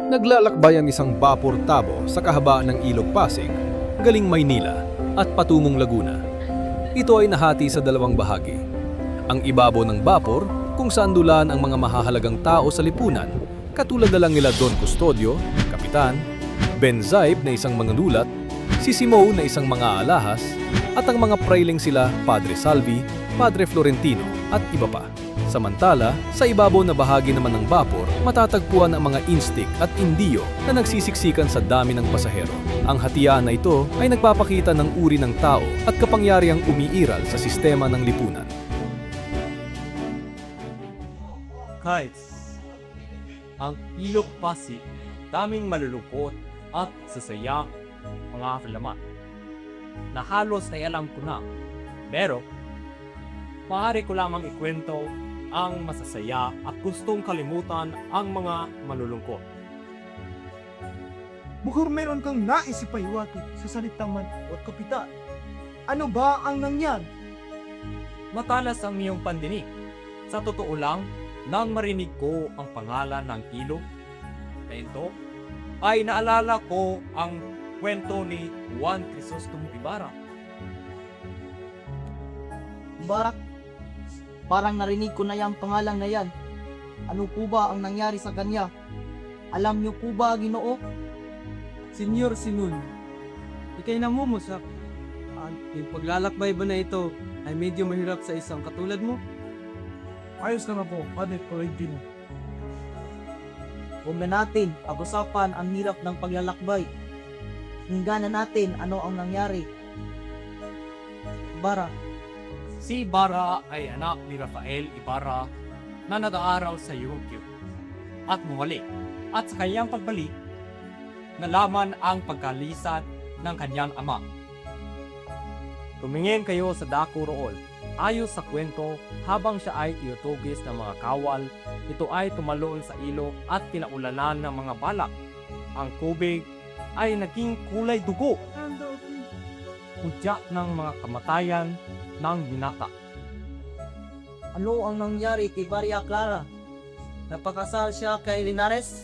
Naglalakbay ang isang bapor tabo sa kahabaan ng Ilog Pasig, galing Maynila at patungong Laguna. Ito ay nahati sa dalawang bahagi. Ang ibabaw ng bapor kung saan dulaan ang mga mahahalagang tao sa lipunan, katulad na lang nila Don Custodio, Kapitan, Ben Zaib na isang mangunulat, si Simo na isang mga alahas, at ang mga prailing sila Padre Salvi, Padre Florentino at iba pa. Samantala, sa ibabaw na bahagi naman ng bapor, matatagpuan ang mga instik at indiyo na nagsisiksikan sa dami ng pasahero. Ang hatian na ito ay nagpapakita ng uri ng tao at kapangyarihang umiiral sa sistema ng lipunan. Guys, ang Ilog Pasig, daming malulungkot at sasaya mga kalaman na halos ay alam ko na. Pero, maaari ko lamang ikwento ang masasaya at gustong kalimutan ang mga malulungkot. Mukhang meron kang nais ipaiwati sa salitang manot, Kapitan. Ano ba ang nangyari? Matalas ang iyong pandinig. Sa totoo lang, nang marinig ko ang pangalan ng ilog na ito, ay naalala ko ang kwento ni Juan Crisostomo Ibarra. Barak, parang narinig ko na yung pangalan na yan. Ano po ba ang nangyari sa kanya? Alam niyo po ba, Ginoo? Senyor Simon, ikay namumusak. Yung paglalakbay ba na ito ay medyo mahirap sa isang katulad mo? Ayos na po, Padre Florentino. Huwag na natin pag-usapan ang hirap ng paglalakbay. Hingganan natin ano ang nangyari. Barak, Si Ibarra ay anak ni Rafael Ibarra na nag-aaral sa Yugyo at bumalik. At sa kanyang pagbalik, nalaman ang pagkalisan ng kanyang ama. Tumingin kayo sa dako roon. Ayos sa kwento, habang siya ay tinutugis ng mga kawal, ito ay tumalon sa ilog at pinaulanan ng mga balak. Ang tubig ay naging kulay dugo. Udya ng mga kamatayan ng binata. ano ang nangyari kay Maria Clara? Napakasal siya kay Linares?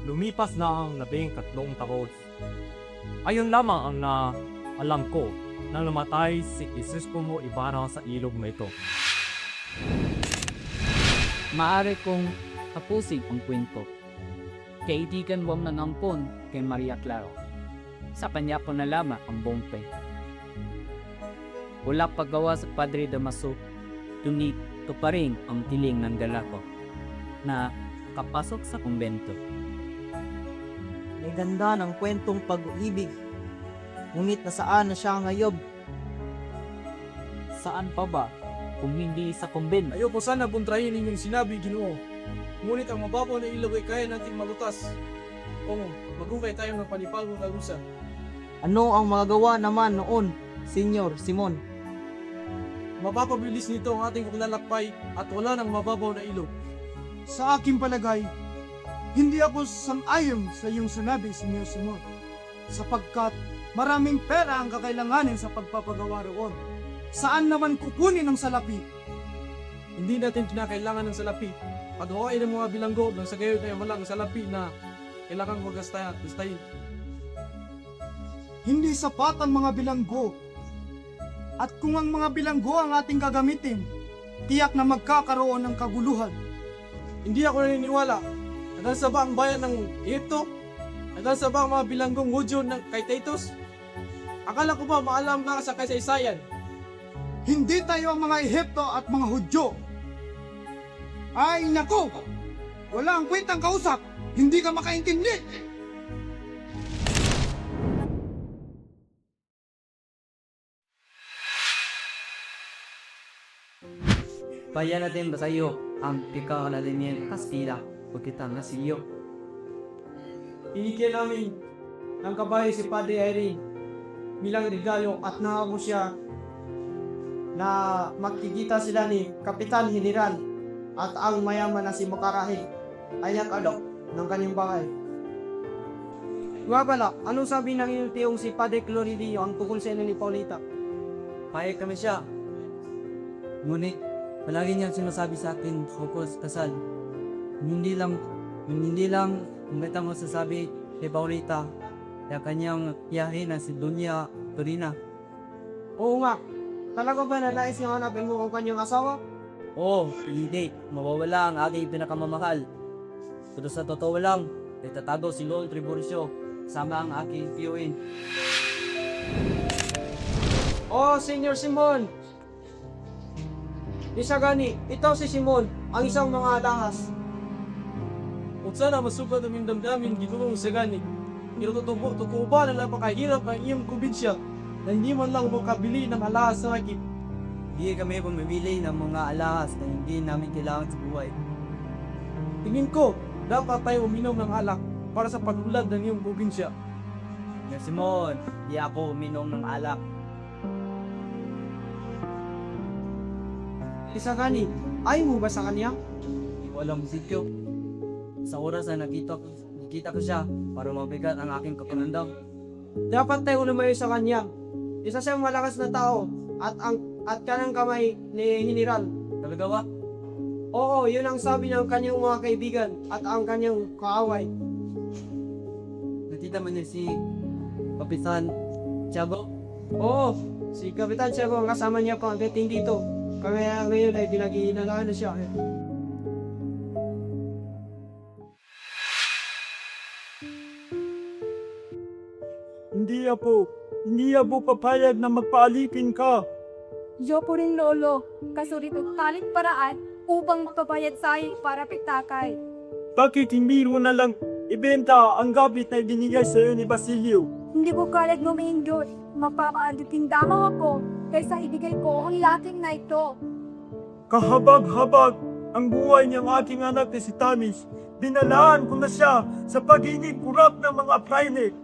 Lumipas na ang 13 taon. Ayon lamang ang alam ko na namatay si Crisostomo Ibarra sa ilog na ito. Maaari kong tapusin ang kwento. Kaibigan wam nangampon kay Maria Clara. Sa kanya po nalaman ang bumpay. Wala paggawa sa Padre Damaso, tunito pa rin ang tiling ng dala ko na kapasok sa kumbento. May ganda ng kwentong pag-ibig. Ngunit nasaan na siya ngayon? Saan pa ba kung hindi sa kumbento? Ayoko sana buntrahin ninyong sinabi, Ginoo. Ngunit ang mababaw na ilog ay kaya nating malutas. O, maghukay tayo ng panipagong lagusan. Ano ang magagawa naman noon, Senyor Simon? Mapapabilis nito ang ating paglalakbay at wala nang mababaw na ilog. Sa aking palagay, hindi ako sang-ayon sa iyong sinabi, Senyor Simon, sapagkat maraming pera ang kakailanganin sa pagpapagawa roon. Saan naman kukunin ang salapi? Hindi natin kinakailangan ng salapi. Paghawain ng mga bilanggo nang sa gayon ay malang salapi na kailangang magastahin. Hindi sapat ang mga bilanggo. At kung ang mga bilanggo ang ating gagamitin, tiyak na magkakaroon ng kaguluhan. Hindi ako naniniwala. Nagasa ba ang bayan ng Egypto? Nagasa ba ang mga bilanggong Hudyo ng kay Titus? Akala ko ba maalam na sa kasaysayan? Hindi tayo ang mga Ehipto at mga Hudyo. Ay nako! Wala ang kwentang kausap! Hindi ka makaintindi! Bayan natin ba sa iyo ang pagkakalalinian Kastila o kitang nasiyo? Binigyan namin ng kabahay si Padre Irene bilang regalo at nangako siya na magkikita sila ni Kapitan General at ang mayaman na si Makarahig ay nakalok ng kanyang bahay. Nga pala, anong sabi ng iyong tiyong si Padre Clorilio ang tungkol sa inyo ni Paulita? Payag kami siya. Ngunit, palagi niyang sinasabi sa akin tungkol sa kasal. Hindi lang Kung kita mo sasabi kay Paulita na kanyang tiyahin na si Dunya Turina. Oo nga. Talaga ba na nais niyang hanapin mo ang kanyang asawa? Oo, hindi. Mawawala ang aking pinakamamahal. Pero sa totoo lang, itatago si Lord Tiburcio kasama ang aking tiyuin. Oh, Senior Simon! Isa gani, ito si Simon, ang isang mga alahas. Kung sana masukat ang iyong damdamin, ginoong sa gani. Pero totoo ba na napakahirap ang iyong probinsya na hindi man lang makabili ng alahas sa akin? Hindi kami pumibili ng mga alahas na hindi namin kailangan sa buhay. Tingin ko, dapat tayo uminom ng alak para sa pag-ulad ng iyong probinsya. Nga Simon, di ako uminom ng alak. Isa gani, ayaw mo ba sa kanya? Hindi ko alam sityo. Sa oras na nakita ko siya para mabigat ang aking kapanandang. Dapat tayo lumayo sa kanya. Isa siyang malakas na tao at kanang kamay ni General. Talaga ba? Oo, yun ang sabi ng kanyang mga kaibigan at ang kanyang kaaway. Nakita mo niya si Kapitan Tiago? Oo, si Kapitan Tiago ang kasama niya pang dating dito. Kaya ngayon ay pinag-iinalaan na siya. Hindi ako papayag na magpaalipin ka. Yo po rin lolo, kasulit og talit paraan upang magpabayad sa iyo para pitakay. Bakit hindi mo na lang ibenta ang gamit na binigay sa iyo ni Basilio? Hindi ko kalag lumindot, mapapaalipin damang ako kaysa ibigay ko ang laking na ito. Kahabag-habag ang buhay niyang aking anak na si Tamis. Binalaan ko na siya sa pag-inip kurap ng mga praile.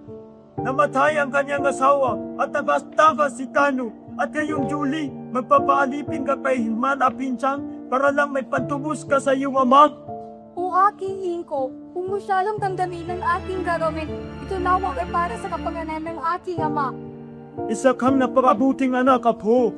Namatay ang kanyang asawa at nabastabas si Tano. At ngayong Julie, magpapaalipin ka kay Himana Pinsang para lang may pantubos ka sa iyong ama. O aking hingko, kung masyadong damdamin ng aking gagawin, ito nawag ay para sa kapanganan ng aking ama. Isa kang napakabuting anak, Apo.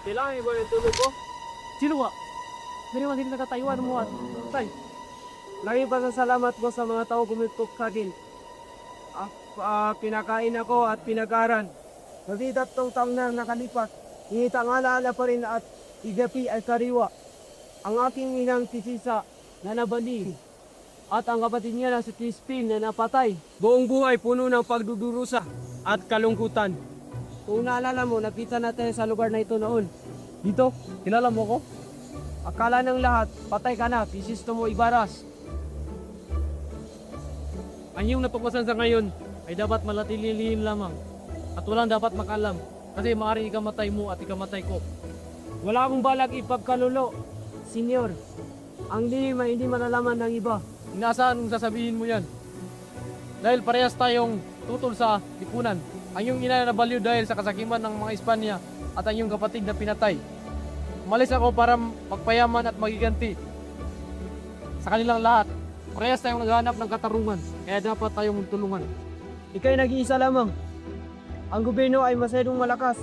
Kailangan ba yung tulog ko? Sino ka? Meron man din nagkatayuan mo at tay. Lagi pasasalamat ko sa mga tao kumitok sa akin. Pinakain ako at pinag-aran. Kasi 3 taong na nakalipas, hinitang alaala pa rin at igapi ay kariwa. Ang aking inang tisisa na nabali at ang kapatid niya na si Crispin na napatay. Buong buhay puno ng pagdudurusa at kalungkutan. Kung naalala mo, nakita natin sa lugar na ito noon. Dito, kilala mo ko? Akala ng lahat, patay ka na, Pisisto mo Ibaras. Ang iyong napagpasan sa ngayon ay dapat malatililihim lamang at walang dapat makalam kasi maaaring ikamatay mo at ikamatay ko. Wala akong balak ipagkalulo, Senyor. Ang lihim ay hindi malalaman ng iba. Inaasahan mong sasabihin mo yan. Dahil parehas tayong tutol sa lipunan. Ang iyong ina na nabaliw dahil sa kasakiman ng mga Espanya at ang iyong kapatid na pinatay. Umalis ako para magpayaman at magiganti sa kanilang lahat. Parehas tayong naghahanap ng katarungan, kaya dapat tayong magtulungan. Ika'y nag-iisa lamang. Ang gobyerno ay masyadong malakas.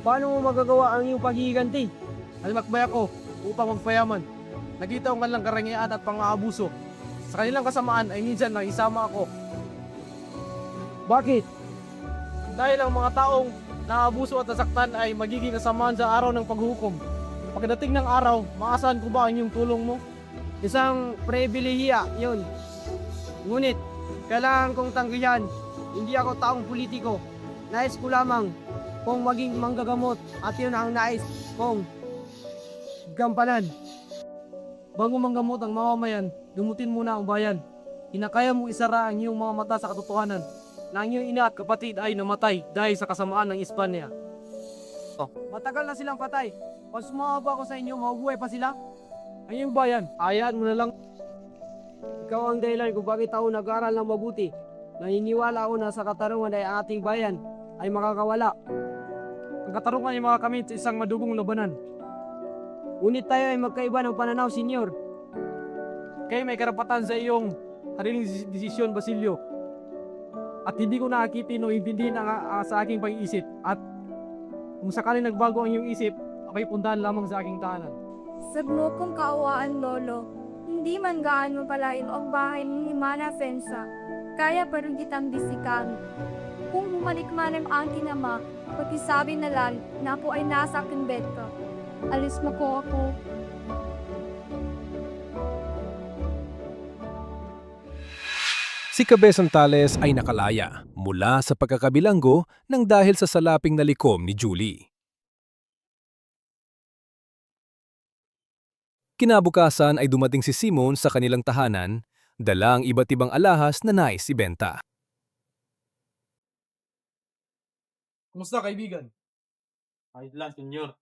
Paano mo magagawa ang iyong paghihiganti? Nalimakbay ako upang magpayaman. Nakita ko kanilang karangyaan at pang-aabuso. Sa kanilang kasamaan ay minsan nakisama ako. Bakit? Dahil ang mga taong naabuso at nasaktan ay magiging kasamaan sa araw ng paghukom. Pagdating ng araw, maasahan ko ba ang iyong tulong mo? Isang pribilehiya yun. Ngunit, kailangan kong tanggihan. Hindi ako taong politiko. Nais ko lamang kung maging manggagamot at yun ang nais kong gampanan. Bago manggamot ang mamamayan, gumutin muna ang bayan. Hinakaya mo isara ang iyong mga mata sa katotohanan na ang iyong ina at kapatid ay namatay dahil sa kasamaan ng Espanya. Matagal na silang patay. Pag sumama pa ako sa inyo, mabubuhay pa sila? ang iyong bayan. Hayaan mo na lang. Ikaw ang dahilan kung bakit ako nag-aaral ng mabuti. Naniniwala ako na sa katarungan ay ang ating bayan ay makakawala. Ang katarungan ay makakamit sa isang madugong labanan. Ngunit tayo ay magkaiba ng pananaw, Senyor. Kayo may karapatan sa iyong sariling desisyon, Basilio. At hindi ko nakakitin o intindihin sa aking pag-iisip. At kung sakaling nagbago ang iyong isip, ako'y puntahan lamang sa aking tahanan. Sa mo kong kaawaan, Lolo, hindi man gaano palain ang bahay ni Mana Fensa, kaya pa rin kitang bisikan. Kung bumalik man ang aking ama, pati sabi na lang na ako ay nasa aking bed ka. Alis mo ko ako. Si Cabezang Tales ay nakalaya mula sa pagkakabilanggo nang dahil sa salaping nalikom ni Julie. Kinabukasan ay dumating si Simon sa kanilang tahanan, dala ang iba't ibang alahas na nais ibenta. Kumusta, kaibigan? Ayos lang, senyor.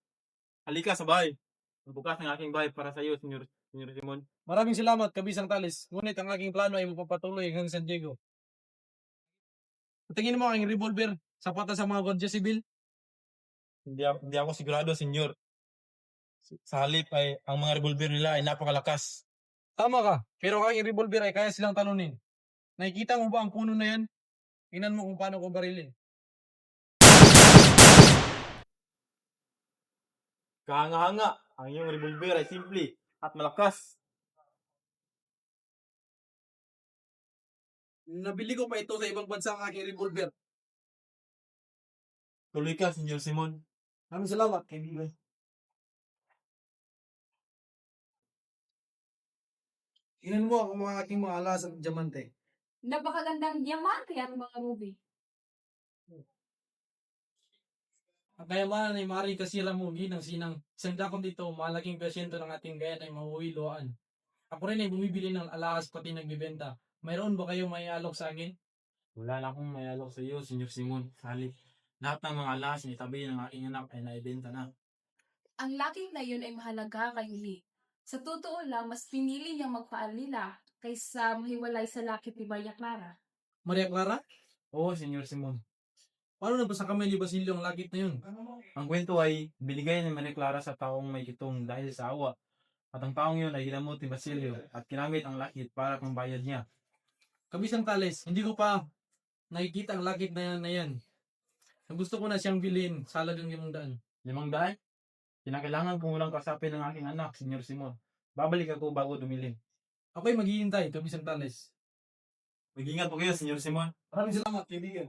Halika sa bahay. Magbukas ng aking bahay para sa iyo, senyor Simon. Maraming salamat, Kabisang Tales. Ngunit ang aking plano ay magpapatuloy hanggang San Diego. Tingin mo ang aking revolver, sapat na sa mga Guardia Civil? Hindi ako sigurado, senyor. Sa halip ay ang mga revolver nila ay napakalakas. Tama ka, pero ang aking revolver ay kaya silang talunin. Nakikita mo ba ang puno na yan? Tingnan mo kung paano ko barilin. Kahanga-hanga, ang iyong revolver ay simple at malakas. Nabili ko pa ito sa ibang bansa ang aking revolver. Tuloy ka, senyor Simon. Maraming salamat, kaibigan. Tingnan mo ang mga aking mga alas at diamante. Napakagandang diamante at mga ruby. Ang kayamanan ay maaaring kasira mo ng sinang isang dakong dito, malaking persyento ng ating gayan ay mahuhiluan. Ako rin ay bumibili ng alahas pati nagbibenta. Mayroon ba kayo may alok sa akin? Wala na akong mayalok sa iyo, senyor Simon. Sa halip, lahat ng mga alas ni tabi ng aking anak ay naibenta na. Ang laki na yun ay mahalaga kay Lee. Sa totoo lang, mas pinili niyang magpaalila kaysa mahiwalay sa lakit ni Maria Clara. Maria Clara? Oo, senyor Simon. Paano nabasa kami ni Basilio ang lakit na yun? Ang kwento ay binigay ni Maria Clara sa taong may kitong dahil sa awa. At ang taong yun ay hinamot ni Basilio at kinamit ang lakit para pang bayad niya. Kabisang Tales, hindi ko pa nakikita ang lakit na yan. Ang gusto ko na siyang bilhin sa halagang 500. 500? Kinakailangan kong walang kasapin ng aking anak, senyor Simon. Babalik ako bago dumili. Ako'y maghihintay, Kabisang Tales. Mag-ingat po kayo, senyor Simon. Maraming salamat, kaibigan.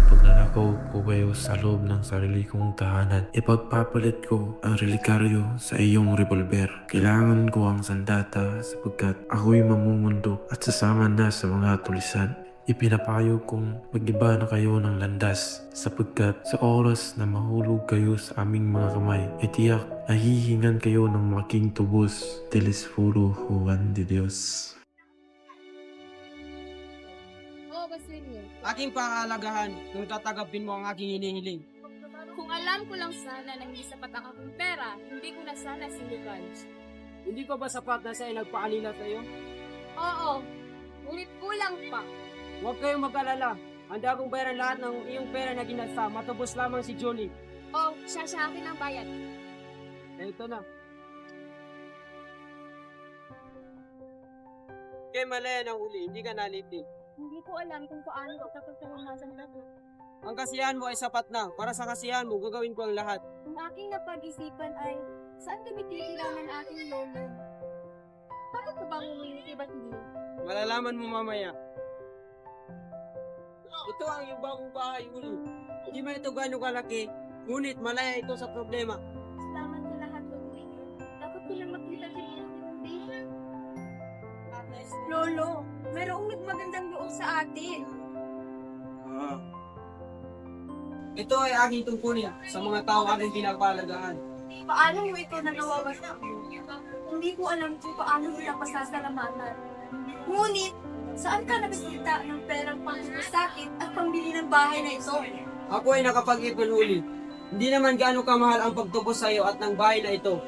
Pagnanakaw ko kayo sa loob ng sarili kong tahanan. Ipagpapalit ko ang relikaryo sa iyong revolver. Kailangan ko ang sandata sapagkat ako'y mamumundo at sasama na sa mga tulisan. Ipinapayo kong mag-iba na kayo ng landas sapagkat sa oras na mahulog kayo sa aming mga kamay, tiyak nahihingan kayo ng malaking tubos. Telesforo Juan de Dios. Oo, Basilio. Aking pangaalagahan kung tatagapin mo ang aking hinihiling. Kung alam ko lang sana na hindi sapat ang aking pera, hindi ko na sana sinukan. Hindi ko ba sapat na siya ay nagpaalila sa iyo? Oo, ngunit kulang pa. Huwag kayong mag-alala. Handa akong bayaran lahat ng iyong pera na ginasa. Matubos lamang si Julie. Oh, siya sa akin ang bayad. Ito na. Kay malaya ng uli, hindi ka naliti. Hindi ko alam kung paano ko kapag tumahasan na to. Ang kasiyahan mo ay sapat na. Para sa kasiyahan mo, gagawin ko ang lahat. Ang aking napag-isipan ay, saan kami titirahan ang aking lolo? Bakit ka ba humingi kay Basilio? Malalaman mo mamaya. Ito ang iyong bagong bahay, Uli. Hindi man ito gano'ng kalaki, ngunit malaya ito sa problema. Salamat sa lahat, Lolo. Dapat ko lang makita si Lolo, mayroong magandang loob sa atin. Ito ay aking tungkulin sa mga tao aking pinagpalagahan. Paano mo ito na nawawala? Hindi ko alam kung paano nila pasasalamatan. Ngunit, saan ka nagsalita ng perang pangsusakit at pambili ng bahay na ito? Ako ay nakapag-ipon, Uli. Hindi naman gaano kamahal ang pagtubos sa iyo at ng bahay na ito.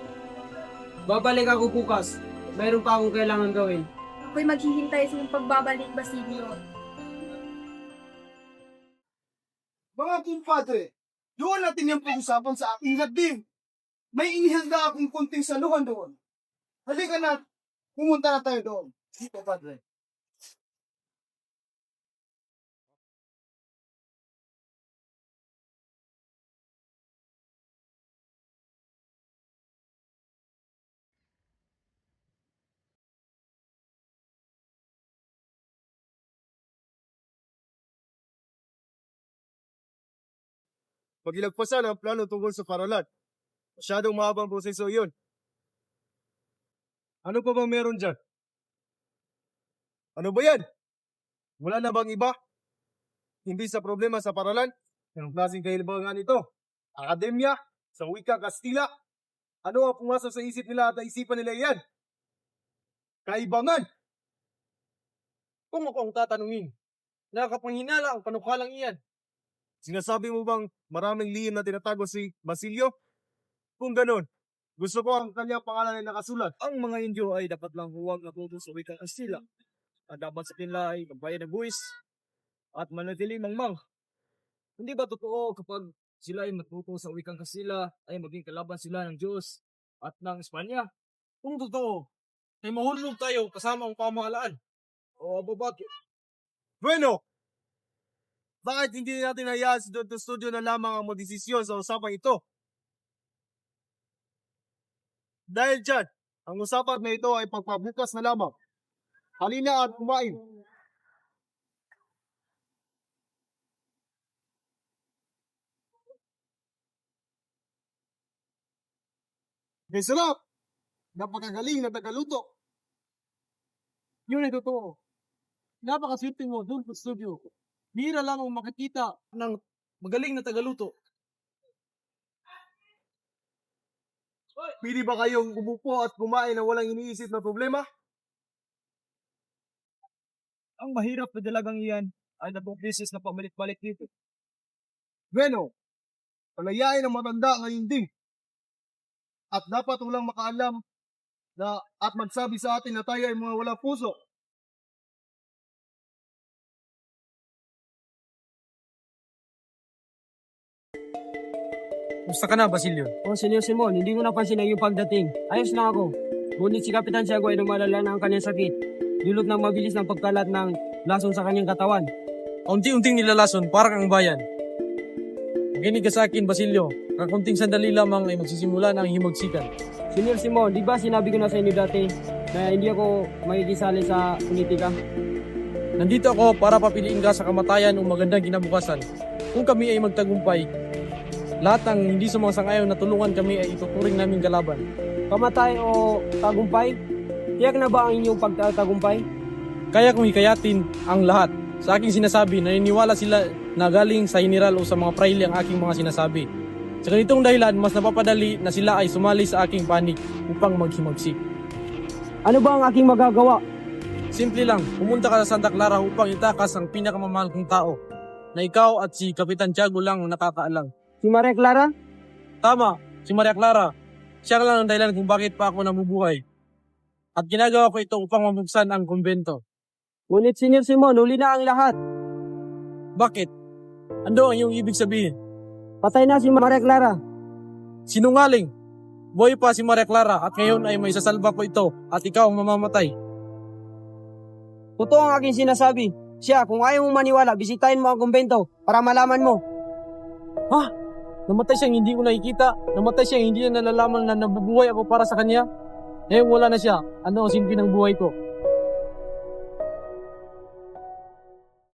Babalik ako bukas. Mayroon pa akong kailangan gawin. Ako'y maghihintay sa iyong pagbabalik, Basilio. Mga kumpadre, doon natin yung pag-usapan sa aking hardin. May inihanda akong kunting saluhan doon. Halika na, pumunta na tayo doon. Dito, padre. Pagilagpasan ang plano tungkol sa paralan. Masyadong mahabang proseso iyon. Ano pa bang meron dyan? Ano ba yan? Wala na bang iba? Hindi sa problema sa paralan? Anong klaseng kahilibangan ito? Akademya? Sa wika Kastila? Ano ang pumasok sa isip nila at naisipan nila iyan? Kaibangan! Kung ako ang tatanungin, nakakapanghinala ang panukalang iyan. Sinasabi mo bang maraming lihim na tinatago si Basilio? Kung ganon, gusto ko ang kanyang pangalan ay nakasulat. Ang mga Indio ay dapat lang huwag natuto sa wikang Kastila. At dapat sa kanila ay magbayan ng buwis at manatiling mangmang. Hindi ba totoo kapag sila ay matuto sa wikang Kastila ay maging kalaban sila ng Diyos at ng Espanya? Kung totoo, ay mahulog tayo kasama ang pamahalaan. O bakit? Bueno! Bakit hindi natin hayaan si Dr. Studio na lamang ang magdesisyon sa usapang ito? Dahil dyan, ang usapan na ito ay pagpabukas na lamang. Halina at kumain. May sarap! Napakagaling na tagaluto. Yun ay totoo. Napakaswerte mo, Dr. Studio. Bihira lang ang makikita ng magaling na tagaluto. Pwede ba kayong umupo at kumain na walang iniisip na problema? Ang mahirap na dalagang iyan ay nabong beses na pamalit-balik dito. Bueno, palayain ang matanda ngayon din. At dapat walang makaalam na at magsabi sa atin na tayo ay mga walang puso. Gusto ka na, Basilio? Senyor Simon, hindi ko napansin ang iyong pagdating. Ayos lang ako. Ngunit si Kapitan Tiago ay lumalala na ang kanyang sakit. Dulot ng mabilis ng pagkalat ng lason sa kanyang katawan. Unti-unting nilalason para kang bayan. Makinig ka sa akin, Basilio. Kakunting sandali lamang ay magsisimula ng himagsikan. Senyor Simon, di ba sinabi ko na sa inyo dati na hindi ako makikisali sa politika? Nandito ako para papiliin ka sa kamatayan o magandang kinabukasan. Kung kami ay magtagumpay, lahat ng hindi sumasang-ayon na tulungan kami ay ituturing namin kalaban. Kamatay o tagumpay? Tiyak na ba ang inyong pagtatagumpay? Kaya kong hikayatin ang lahat. Sa aking sinasabi, naniniwala sila na galing sa general o sa mga praile ang aking mga sinasabi. Sa ganitong dahilan, mas napapadali na sila ay sumali sa aking panig upang maghimagsik. Ano ba ang aking magagawa? Simple lang, pumunta ka sa Santa Clara upang itakas ang pinakamamahal kong tao na ikaw at si Kapitan Tiago lang ang nakakaalam. Si Maria Clara? Tama, si Maria Clara. Siya lang ang dahilan kung bakit pa ako nabubuhay. At ginagawa ko ito upang mabuksan ang kumbento. Ngunit Senyor Simon, huli na ang lahat. Bakit? Ano ang iyong ibig sabihin? Patay na si Maria Clara. Sinungaling! Buhay pa si Maria Clara at ngayon ay may sasalba ko ito at ikaw ang mamamatay. Totoo ang aking sinasabi. Siya, kung ayaw mong maniwala, bisitahin mo ang kumbento para malaman mo. Ha? Namatay siyang hindi ko nakikita. Namatay siyang hindi na nalalaman na nabubuhay ako para sa kanya. Ngayon wala na siya. Ano ang silbi ng buhay ko?